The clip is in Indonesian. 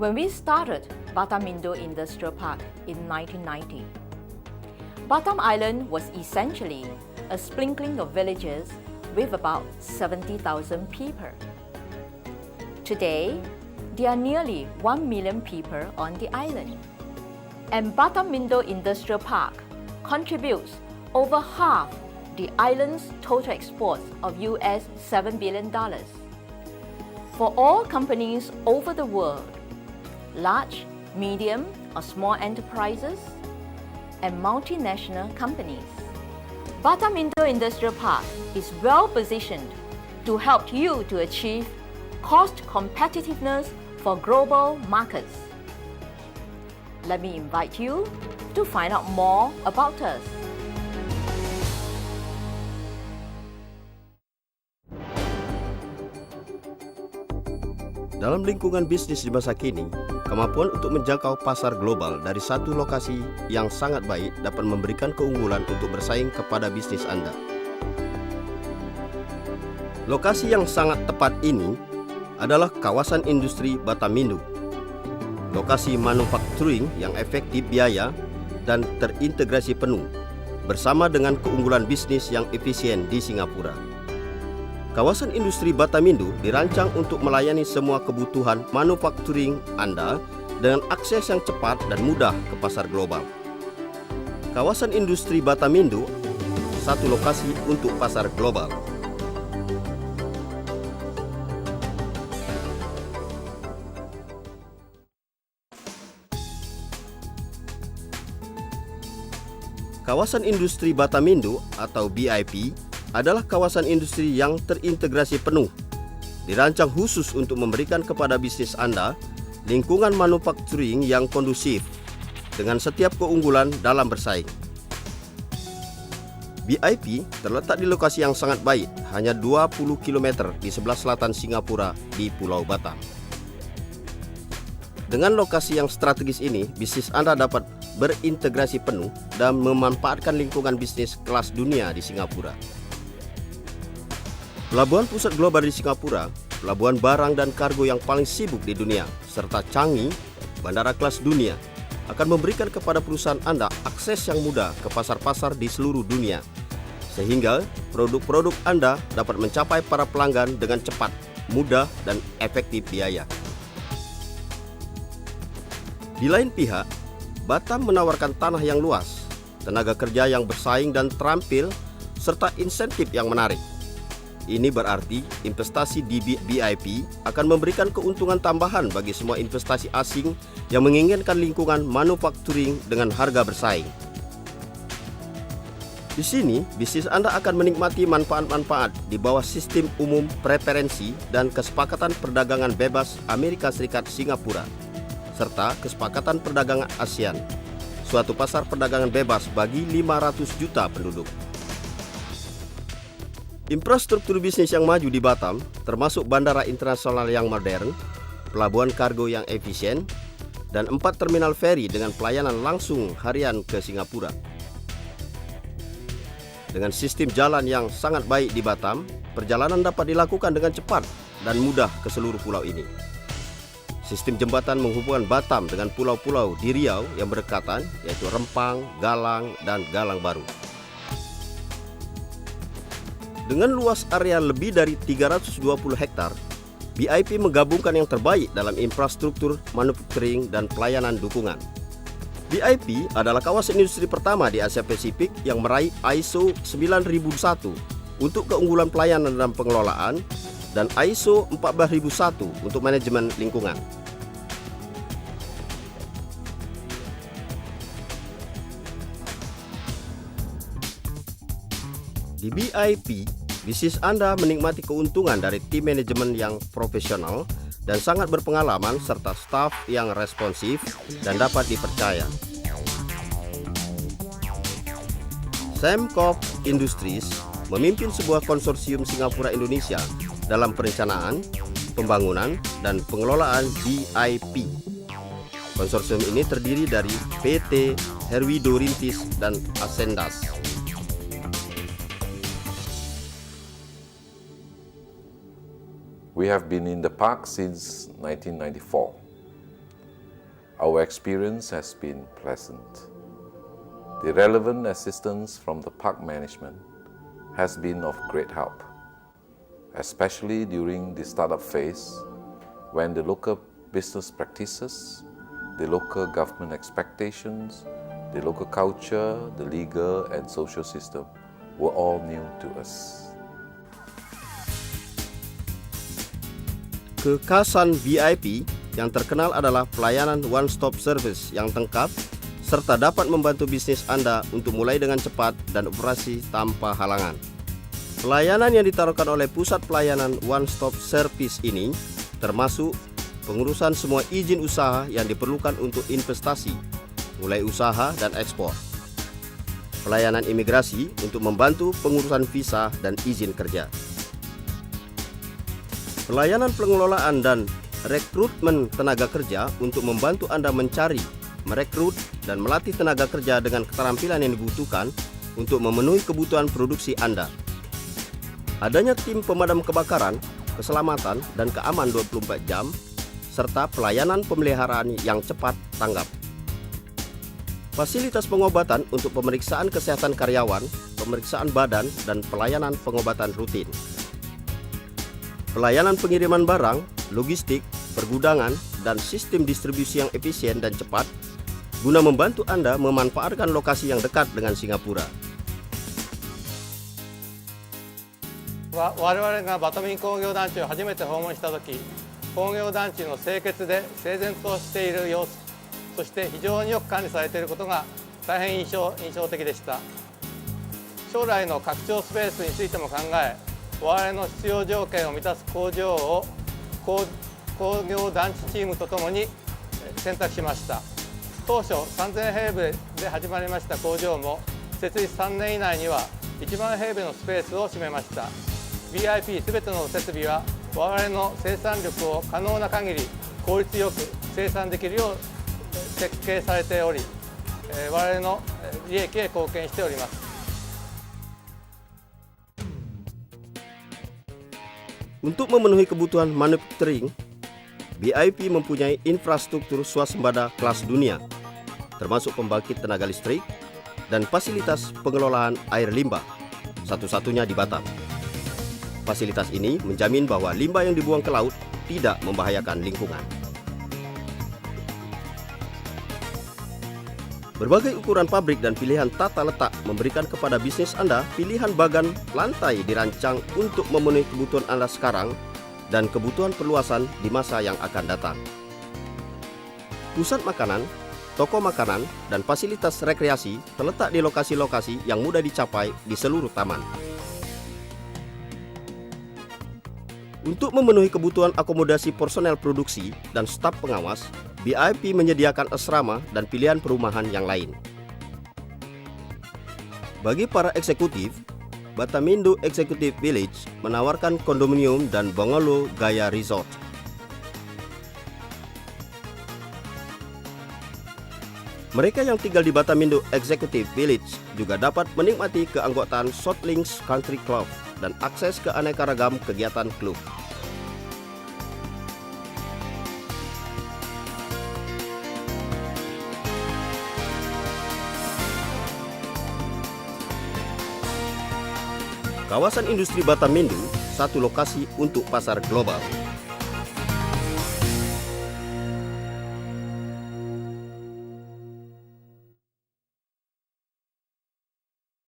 when we started Batam Indo Industrial Park in 1990. Batam Island was essentially a sprinkling of villages with about 70,000 people. Today, there are nearly 1 million people on the island. And Batam Indo Industrial Park contributes over half the island's total exports of US $7 billion. For all companies over the world, large, medium or small enterprises, and multinational companies, Batam Indo Industrial Park is well positioned to help you to achieve cost competitiveness for global markets. Let me invite you to find out more about us. Dalam lingkungan bisnis di masa kini, kemampuan untuk menjangkau pasar global dari satu lokasi yang sangat baik dapat memberikan keunggulan untuk bersaing kepada bisnis Anda. Lokasi yang sangat tepat ini adalah kawasan industri Batam Indo. Lokasi manufacturing yang efektif biaya dan terintegrasi penuh, bersama dengan keunggulan bisnis yang efisien di Singapura. Kawasan industri Batam Indo dirancang untuk melayani semua kebutuhan manufacturing Anda dengan akses yang cepat dan mudah ke pasar global. Kawasan industri Batam Indo, satu lokasi untuk pasar global. Kawasan industri Batam Indo atau BIP adalah kawasan industri yang terintegrasi penuh, dirancang khusus untuk memberikan kepada bisnis Anda lingkungan manufacturing yang kondusif dengan setiap keunggulan dalam bersaing. BIP terletak di lokasi yang sangat baik, hanya 20 km di sebelah selatan Singapura di Pulau Batam. Dengan lokasi yang strategis ini, bisnis Anda dapat berintegrasi penuh dan memanfaatkan lingkungan bisnis kelas dunia di Singapura. Pelabuhan pusat global di Singapura, pelabuhan barang dan kargo yang paling sibuk di dunia, serta Changi, bandara kelas dunia, akan memberikan kepada perusahaan Anda akses yang mudah ke pasar-pasar di seluruh dunia, sehingga produk-produk Anda dapat mencapai para pelanggan dengan cepat, mudah, dan efektif biaya. Di lain pihak, Batam menawarkan tanah yang luas, tenaga kerja yang bersaing dan terampil, serta insentif yang menarik. Ini berarti investasi di BIP akan memberikan keuntungan tambahan bagi semua investasi asing yang menginginkan lingkungan manufacturing dengan harga bersaing. Di sini, bisnis Anda akan menikmati manfaat-manfaat di bawah sistem umum preferensi dan kesepakatan perdagangan bebas Amerika Serikat Singapura, serta kesepakatan perdagangan ASEAN, suatu pasar perdagangan bebas bagi 500 juta penduduk. Infrastruktur bisnis yang maju di Batam, termasuk bandara internasional yang modern, pelabuhan kargo yang efisien, dan 4 terminal feri dengan pelayanan langsung harian ke Singapura. Dengan sistem jalan yang sangat baik di Batam, perjalanan dapat dilakukan dengan cepat dan mudah ke seluruh pulau ini. Sistem jembatan menghubungkan Batam dengan pulau-pulau di Riau yang berdekatan, yaitu Rempang, Galang, dan Galang Baru. Dengan luas area lebih dari 320 hektar, BIP menggabungkan yang terbaik dalam infrastruktur, manufacturing, dan pelayanan dukungan. BIP adalah kawasan industri pertama di Asia Pasifik yang meraih ISO 9001 untuk keunggulan pelayanan dan pengelolaan, dan ISO 14001 untuk manajemen lingkungan. Di BIP, bisnis Anda menikmati keuntungan dari tim manajemen yang profesional dan sangat berpengalaman serta staf yang responsif dan dapat dipercaya. Sembcorp Industries memimpin sebuah konsorsium Singapura Indonesia dalam perencanaan, pembangunan, dan pengelolaan BIP. Konsorsium ini terdiri dari PT Herwindo Rintis dan Ascendas. We have been in the park since 1994. Our experience has been pleasant. The relevant assistance from the park management has been of great help, especially during the startup phase when the local business practices, the local government expectations, the local culture, the legal and social system were all new to us. Kekhasan VIP yang terkenal adalah pelayanan one-stop service yang lengkap serta dapat membantu bisnis Anda untuk mulai dengan cepat dan operasi tanpa halangan. Pelayanan yang ditawarkan oleh pusat pelayanan one-stop service ini termasuk pengurusan semua izin usaha yang diperlukan untuk investasi, mulai usaha dan ekspor. Pelayanan imigrasi untuk membantu pengurusan visa dan izin kerja. Pelayanan pengelolaan dan rekrutmen tenaga kerja untuk membantu Anda mencari, merekrut, dan melatih tenaga kerja dengan keterampilan yang dibutuhkan untuk memenuhi kebutuhan produksi Anda. Adanya tim pemadam kebakaran, keselamatan, dan keamanan 24 jam, serta pelayanan pemeliharaan yang cepat tanggap. Fasilitas pengobatan untuk pemeriksaan kesehatan karyawan, pemeriksaan badan, dan pelayanan pengobatan rutin. Pelayanan pengiriman barang, logistik, pergudangan, dan sistem distribusi yang efisien dan cepat guna membantu Anda memanfaatkan lokasi yang dekat dengan Singapura. 我々がバタミン工業団地を初めて訪問した時、工業団地の清潔で整然としている様子、そして非常によく管理されていることが大変印象的でした。将来の拡張スペースについても考え、我々の必要条件を満たす工場を工業団地チームとともに選択しました。当初3000平米で始まりました工場も設立3年以内には1万平米のスペースを占めました。 VIP すべての設備は我々の生産力を可能な限り効率よく生産できるよう設計されており、我々の利益へ貢献しております。 Untuk memenuhi kebutuhan manufacturing, BIP mempunyai infrastruktur swasembada kelas dunia, termasuk pembangkit tenaga listrik dan fasilitas pengelolaan air limbah, satu-satunya di Batam. Fasilitas ini menjamin bahwa limbah yang dibuang ke laut tidak membahayakan lingkungan. Berbagai ukuran pabrik dan pilihan tata letak memberikan kepada bisnis Anda pilihan bagan lantai dirancang untuk memenuhi kebutuhan Anda sekarang dan kebutuhan perluasan di masa yang akan datang. Pusat makanan, toko makanan, dan fasilitas rekreasi terletak di lokasi-lokasi yang mudah dicapai di seluruh taman. Untuk memenuhi kebutuhan akomodasi personel produksi dan staf pengawas, BIP menyediakan asrama dan pilihan perumahan yang lain. Bagi para eksekutif, Batamindo Executive Village menawarkan kondominium dan bungalow gaya resort. Mereka yang tinggal di Batamindo Executive Village juga dapat menikmati keanggotaan Shortlinks Country Club dan akses ke aneka ragam kegiatan klub. Kawasan industri Batamindo, satu lokasi untuk pasar global.